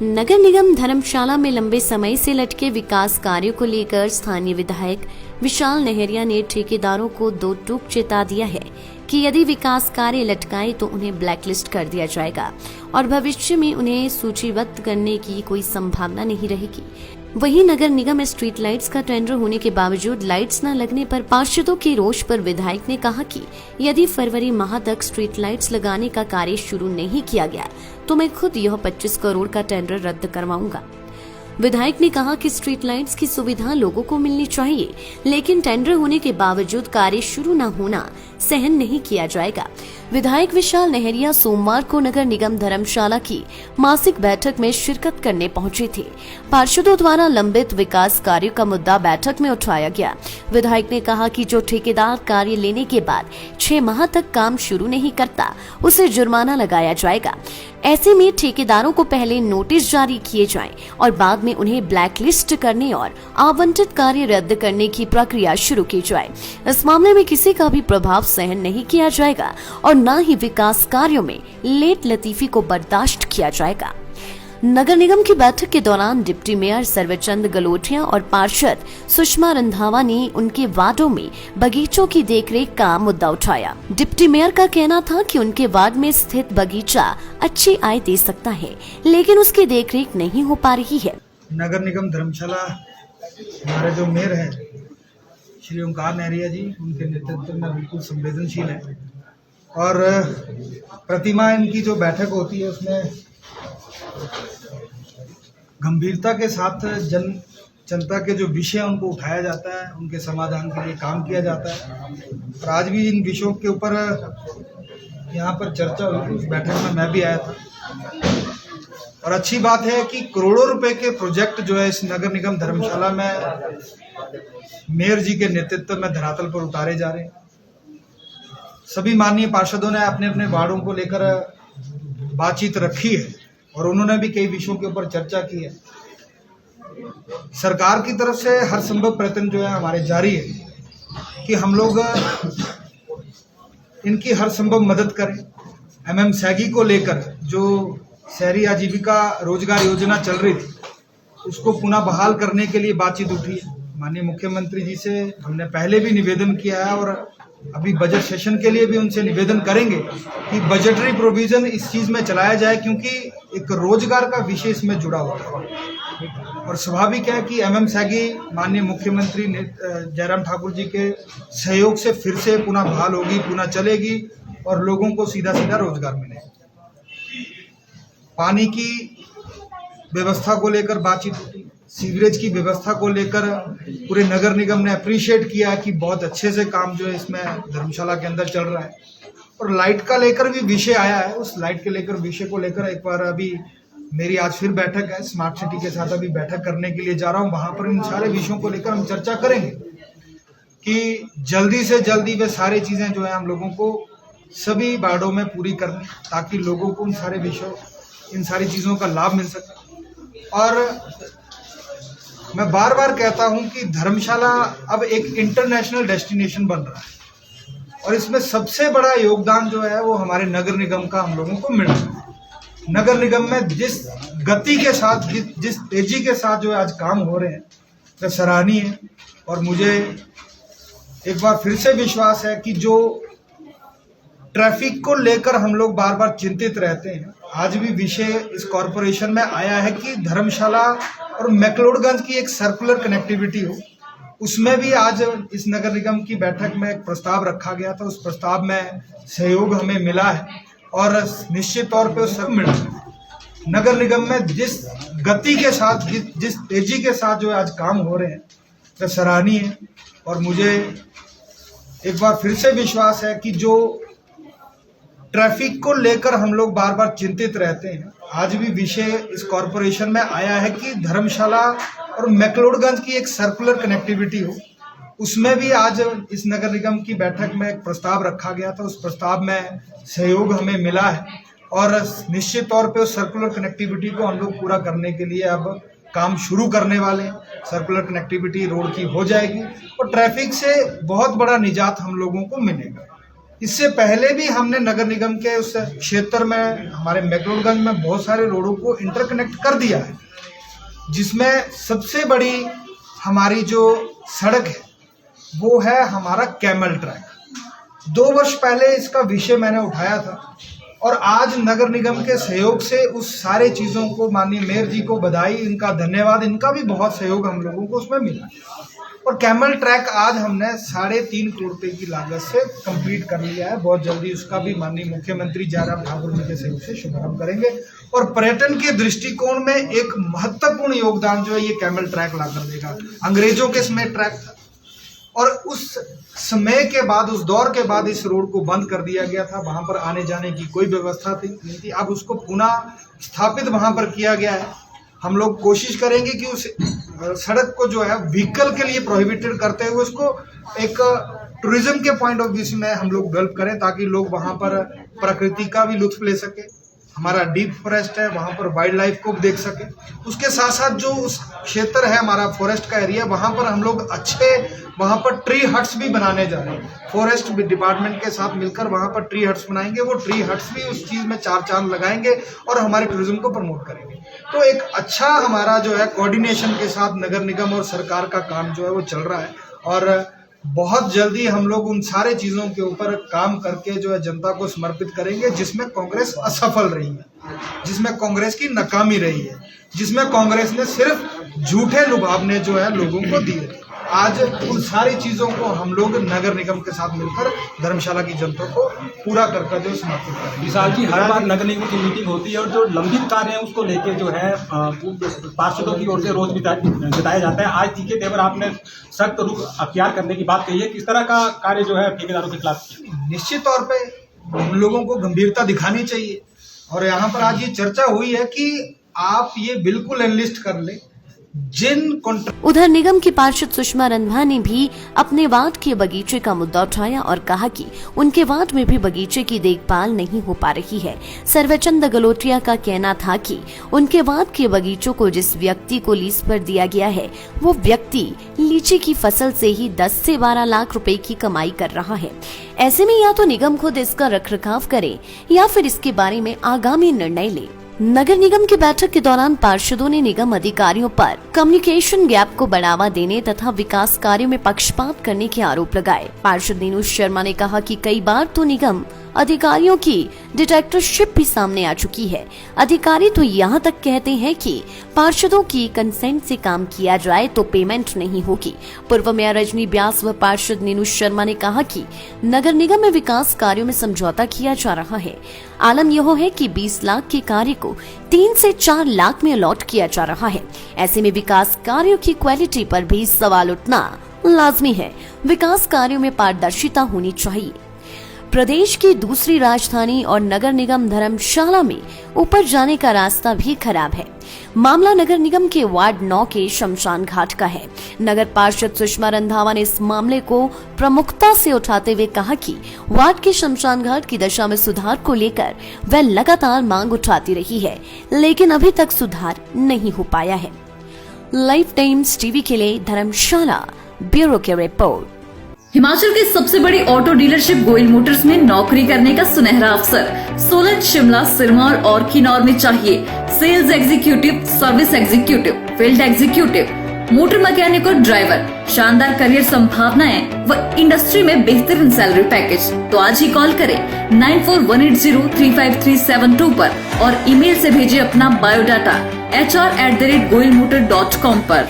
नगर निगम धर्मशाला में लंबे समय से लटके विकास कार्यों को लेकर स्थानीय विधायक विशाल नेहरिया ने ठेकेदारों को दो टूक चेता दिया है कि यदि विकास कार्य लटकाए तो उन्हें ब्लैकलिस्ट कर दिया जाएगा और भविष्य में उन्हें सूचीबद्ध करने की कोई संभावना नहीं रहेगी। वहीं नगर निगम में स्ट्रीट लाइट्स का टेंडर होने के बावजूद लाइट्स न लगने पर पार्षदों के रोष पर विधायक ने कहा कि यदि फरवरी माह तक स्ट्रीट लाइट्स लगाने का कार्य शुरू नहीं किया गया तो मैं खुद यह 25 करोड़ का टेंडर रद्द करवाऊंगा। विधायक ने कहा कि स्ट्रीट लाइट्स की सुविधा लोगों को मिलनी चाहिए, लेकिन टेंडर होने के बावजूद कार्य शुरू न होना सहन नहीं किया जाएगा। विधायक विशाल नेहरिया सोमवार को नगर निगम धर्मशाला की मासिक बैठक में शिरकत करने पहुंचे थे। पार्षदों द्वारा लंबित विकास कार्यों का मुद्दा बैठक में उठाया गया। विधायक ने कहा कि जो ठेकेदार कार्य लेने के बाद 6 माह तक काम शुरू नहीं करता उसे जुर्माना लगाया जाएगा। ऐसे में ठेकेदारों को पहले नोटिस जारी किए जाएं और बाद में उन्हें ब्लैकलिस्ट करने और आवंटित कार्य रद्द करने की प्रक्रिया शुरू की जाए। इस मामले में किसी का भी प्रभाव सहन नहीं किया जाएगा और न ही विकास कार्यों में लेट लतीफी को बर्दाश्त किया जाएगा। नगर निगम की बैठक के दौरान डिप्टी मेयर सर्वचंद गलोटिया और पार्षद सुषमा रंधावा ने उनके वार्डों में बगीचों की देखरेख का मुद्दा उठाया। डिप्टी मेयर का कहना था कि उनके वार्ड में स्थित बगीचा अच्छी आय दे सकता है, लेकिन उसकी देखरेख नहीं हो पा रही है। नगर निगम धर्मशाला हमारे जो मेयर हैं श्री ओंकार नेहरिया जी, उनके नेतृत्व में बिल्कुल संवेदनशील है और प्रतिमा इनकी जो बैठक होती है उसमें गंभीरता के साथ जनता के जो विषय उनको उठाया जाता है, उनके समाधान के लिए काम किया जाता है। और आज भी इन विषयों के ऊपर यहाँ पर चर्चा हुई थी। उस बैठक में मैं भी आया था और अच्छी बात है कि करोड़ों रुपए के प्रोजेक्ट जो है इस नगर निगम धर्मशाला में मेयर जी के नेतृत्व में धरातल पर उतारे जा रहे हैं। सभी माननीय पार्षदों ने अपने अपने वार्डों को लेकर बातचीत रखी है और उन्होंने भी कई विषयों के ऊपर चर्चा की है। सरकार की तरफ से हर संभव प्रयत्न जो है हमारे जारी है कि हम लोग इनकी हर संभव मदद करें। एमएम सैगी को लेकर जो शहरी आजीविका रोजगार योजना चल रही थी उसको पुनः बहाल करने के लिए बातचीत उठी है। माननीय मुख्यमंत्री जी से हमने पहले भी निवेदन किया है और अभी बजट सेशन के लिए भी उनसे निवेदन करेंगे कि बजटरी प्रोविजन इस चीज में चलाया जाए, क्योंकि एक रोजगार का विषय इसमें जुड़ा होता है। और स्वाभाविक है कि एमएम सैगी माननीय मुख्यमंत्री जयराम ठाकुर जी के सहयोग से फिर से पुनः बहाल होगी, पुनः चलेगी और लोगों को सीधा सीधा रोजगार मिलेगा। पानी की व्यवस्था को लेकर बातचीत होती, सीवरेज की व्यवस्था को लेकर पूरे नगर निगम ने अप्रिशिएट किया कि बहुत अच्छे से काम जो है इसमें धर्मशाला के अंदर चल रहा है। और लाइट का लेकर भी विषय आया है। उस लाइट के लेकर विषय को लेकर एक बार अभी मेरी आज फिर बैठक है, स्मार्ट सिटी के साथ अभी बैठक करने के लिए जा रहा हूँ। वहां पर इन सारे विषयों को लेकर हम चर्चा करेंगे कि जल्दी से जल्दी वे सारी चीजें जो है हम लोगों को सभी वार्डों में पूरी करनी, ताकि लोगों को इन सारी चीजों का लाभ मिल सके। और मैं बार बार कहता हूं कि धर्मशाला अब एक इंटरनेशनल डेस्टिनेशन बन रहा है और इसमें सबसे बड़ा योगदान जो है वो हमारे नगर निगम का हम लोगों को मिल रहा है। नगर निगम में जिस गति के साथ जिस तेजी के साथ जो आज काम हो रहे हैं वह सराहनीय है। और मुझे एक बार फिर से विश्वास है कि जो ट्रैफिक को लेकर हम लोग बार बार चिंतित रहते हैं, आज भी विषय इस कॉरपोरेशन में आया है कि धर्मशाला और मैक्लोडगंज की एक सर्कुलर कनेक्टिविटी हो। उसमें भी आज इस नगर निगम की बैठक में एक प्रस्ताव रखा गया था। उस प्रस्ताव में सहयोग हमें मिला है और निश्चित तौर पे उस सब मिल रहा है। नगर निगम में जिस गति के साथ जिस तेजी के साथ जो आज काम हो रहे हैं वह सराहनीय है। और मुझे एक बार फिर से विश्वास है कि जो ट्रैफिक को लेकर हम लोग बार बार चिंतित रहते हैं, आज भी विषय इस कॉरपोरेशन में आया है कि धर्मशाला और मैक्लोडगंज की एक सर्कुलर कनेक्टिविटी हो। उसमें भी आज इस नगर निगम की बैठक में एक प्रस्ताव रखा गया था। उस प्रस्ताव में सहयोग हमें मिला है और निश्चित तौर पे उस सर्कुलर कनेक्टिविटी को हम लोग पूरा करने के लिए अब काम शुरू करने वाले हैं। सर्कुलर कनेक्टिविटी रोड की हो जाएगी और ट्रैफिक से बहुत बड़ा निजात हम लोगों को मिलेगा। इससे पहले भी हमने नगर निगम के उस क्षेत्र में हमारे मैक्लोडगंज में बहुत सारे रोडों को इंटरकनेक्ट कर दिया है, जिसमें सबसे बड़ी हमारी जो सड़क है वो है हमारा कैमल ट्रैक। 2 वर्ष पहले इसका विषय मैंने उठाया था और आज नगर निगम के सहयोग से उस सारे चीज़ों को माननीय मेयर जी को बधाई, इनका धन्यवाद, इनका भी बहुत सहयोग हम लोगों को उसमें मिला। और कैमल ट्रैक आज हमने 3.5 करोड़ रुपए की लागत से कंप्लीट कर लिया है। बहुत जल्दी उसका भी माननीय मुख्यमंत्री जयराम ठाकुर जी के सहयोग से शुभारंभ करेंगे और पर्यटन के दृष्टिकोण में एक महत्वपूर्ण योगदान जो है ये कैमल ट्रैक लाकर देगा। अंग्रेजों के समय ट्रैक था और उस समय के बाद, उस दौर के बाद इस रोड को बंद कर दिया गया था। वहां पर आने जाने की कोई व्यवस्था नहीं थी। अब उसको पुनः स्थापित वहां पर किया गया है। हम लोग कोशिश करेंगे कि उस सड़क को जो है व्हीकल के लिए प्रोहिबिटेड करते हुए उसको एक टूरिज्म के पॉइंट ऑफ व्यू में हम लोग डेवलप करें, ताकि लोग वहां पर प्रकृति का भी लुत्फ ले सके। हमारा डीप फॉरेस्ट है, वहाँ पर वाइल्ड लाइफ को भी देख सके। उसके साथ साथ जो उस क्षेत्र है हमारा फॉरेस्ट का एरिया, वहाँ पर हम लोग अच्छे वहाँ पर ट्री हट्स भी बनाने जा रहे हैं। फॉरेस्ट डिपार्टमेंट के साथ मिलकर वहाँ पर ट्री हट्स बनाएंगे। वो ट्री हट्स भी उस चीज़ में 4 चांद लगाएंगे और हमारे टूरिज्म को प्रमोट करेंगे। तो एक अच्छा हमारा जो है कोऑर्डिनेशन के साथ नगर निगम और सरकार का काम जो है वो चल रहा है और बहुत जल्दी हम लोग उन सारे चीज़ों के ऊपर काम करके जो है जनता को समर्पित करेंगे, जिसमें कांग्रेस असफल रही है, जिसमें कांग्रेस की नाकामी रही है, जिसमें कांग्रेस ने सिर्फ झूठे लुभावने जो है लोगों को दिए। आज उन सारी चीज़ों को हम लोग नगर निगम के साथ मिलकर धर्मशाला की जनता को पूरा करके जो समर्पित करेंगे। विशाल जी, हर बार नगर निगम की मीटिंग होती है और जो लंबित कार्य है उसको लेके जो है पार्षदों की ओर से रोज जताया जाता है। आज तीखे तेवर आपने सख्त रुख अख्तियार करने की बात कही है। किस तरह का कार्य जो है ठेकेदारों के खिलाफ? निश्चित तौर पे हम लोगों को गंभीरता दिखानी चाहिए और यहाँ पर आज ये चर्चा हुई है कि आप ये बिल्कुल एनलिस्ट कर ले उधर निगम की पार्षद सुषमा रंधवा ने भी अपने वार्ड के बगीचे का मुद्दा उठाया और कहा कि उनके वार्ड में भी बगीचे की देखभाल नहीं हो पा रही है। सर्वचंद गलोटिया का कहना था कि उनके वार्ड के बगीचों को जिस व्यक्ति को लीज पर दिया गया है वो व्यक्ति लीची की फसल से ही 10 से 12 लाख रुपए की कमाई कर रहा है। ऐसे में या तो निगम खुद इसका रखरखाव करे या फिर इसके बारे में आगामी निर्णय ले। नगर निगम की बैठक के दौरान पार्षदों ने निगम अधिकारियों पर कम्युनिकेशन गैप को बढ़ावा देने तथा विकास कार्यों में पक्षपात करने के आरोप लगाए। पार्षद नीनू शर्मा ने कहा कि कई बार तो निगम अधिकारियों की डिटेक्टरशिप भी सामने आ चुकी है। अधिकारी तो यहाँ तक कहते हैं कि पार्षदों की कंसेंट से काम किया जाए तो पेमेंट नहीं होगी। पूर्व मेयर रजनी व्यास व पार्षद नीनू शर्मा ने कहा कि नगर निगम में विकास कार्यों में समझौता किया जा रहा है। आलम यह है कि 20 लाख के कार्य को 3 से 4 लाख में अलॉट किया जा रहा है। ऐसे में विकास कार्यों की क्वालिटी पर भी सवाल उठना लाजमी है। विकास कार्यों में पारदर्शिता होनी चाहिए। प्रदेश की दूसरी राजधानी और नगर निगम धर्मशाला में ऊपर जाने का रास्ता भी खराब है। मामला नगर निगम के वार्ड 9 के शमशान घाट का है। नगर पार्षद सुषमा रंधावा ने इस मामले को प्रमुखता से उठाते हुए कहा कि वार्ड के शमशान घाट की दशा में सुधार को लेकर वह लगातार मांग उठाती रही है, लेकिन अभी तक सुधार नहीं हो पाया है। लाइफ टाइम्स टीवी के लिए धर्मशाला ब्यूरो की रिपोर्ट। हिमाचल के सबसे बड़ी ऑटो डीलरशिप गोयल मोटर्स में नौकरी करने का सुनहरा अवसर सोलन, शिमला, सिरमौर और किन्नौर में चाहिए sales executive, service executive, field executive, motor mechanic और ड्राइवर। शानदार करियर संभावनाएं व इंडस्ट्री में बेहतरीन सैलरी पैकेज। तो आज ही कॉल करें 9418035372 पर और ईमेल से भेजिए अपना बायोडाटा hr@goilmotor.com पर।